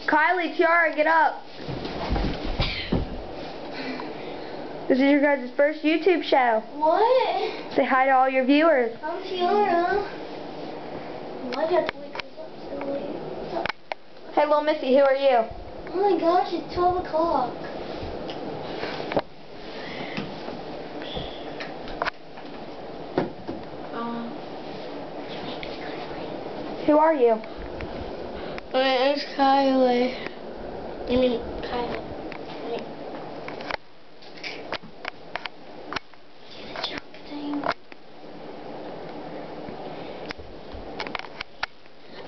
Kylie, Tiara, get up. This is your guys' first YouTube show. What? Say hi to all your viewers. I'm Tiara. Why'd you have to wake us up so late? Hey, little Missy, who are you? Oh my gosh, it's 12 o'clock. Who are you? My name's Kylie. I mean, Kylie.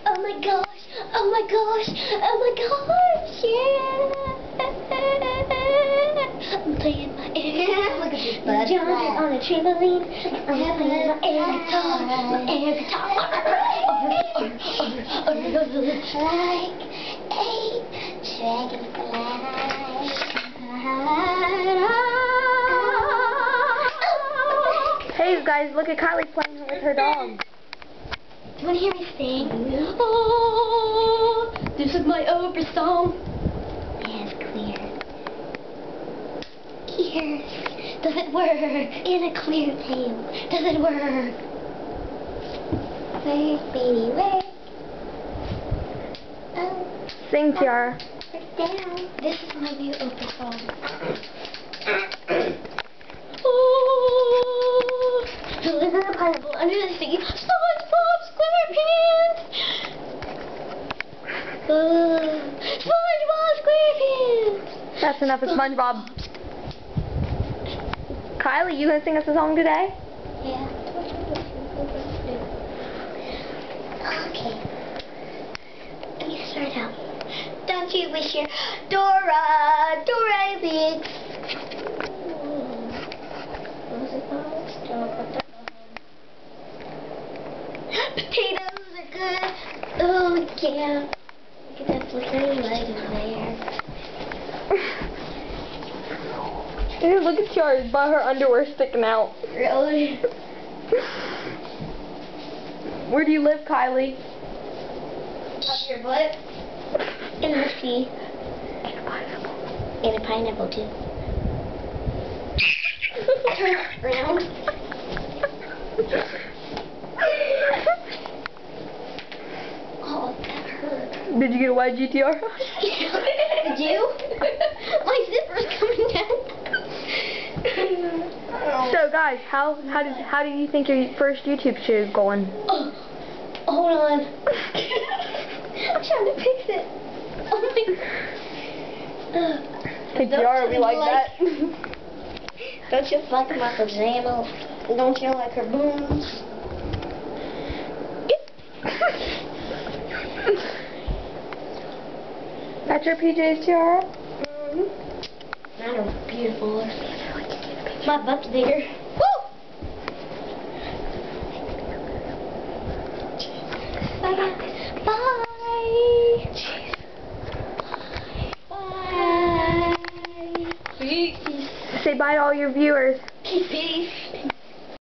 Oh my gosh! Oh my gosh! Oh my gosh! Yeah! I'm playing my air. Look at this bud. Jumping on a trampoline. I'm playing my air guitar. My air guitar. Like a dragonfly. Hey, guys, look at Kylie playing with her dog. Do you want to hear me sing? Oh, this is my opera song. Yes, clear. Yes. Does it work? In a clear pail. Does it work? Work, baby, work. Oh. Sing, Tiara. Work down. This is my new opera song. Oh, deliver a pineapple under the sea. SpongeBob SquarePants. SpongeBob SquarePants. That's enough of SpongeBob. Kylie, you gonna sing us a song today? Yeah. Okay. Let me start out. Don't you wish your Dora exists? Potatoes are good. Oh yeah. Look at that flickering light in there. Ew, look at Tiara's by her underwear sticking out. Really? Where do you live, Kylie? Up your butt? In the sea. In a pineapple. And a pineapple too. Turn around. Oh, that hurt. Did you get a wedgie, Tiara? Did you? My zipper's coming down. So, guys, how do you think your first YouTube show is going? Oh, hold on. I'm trying to fix it. Oh my. Hey, Tiara, we like that. Don't you like my pajamas? Don't you like her booms? That's your PJs, Tiara? Mine are beautiful. My butt's bigger. Woo! Bye. Bye. Bye. Peace. Say bye to all your viewers. Peace.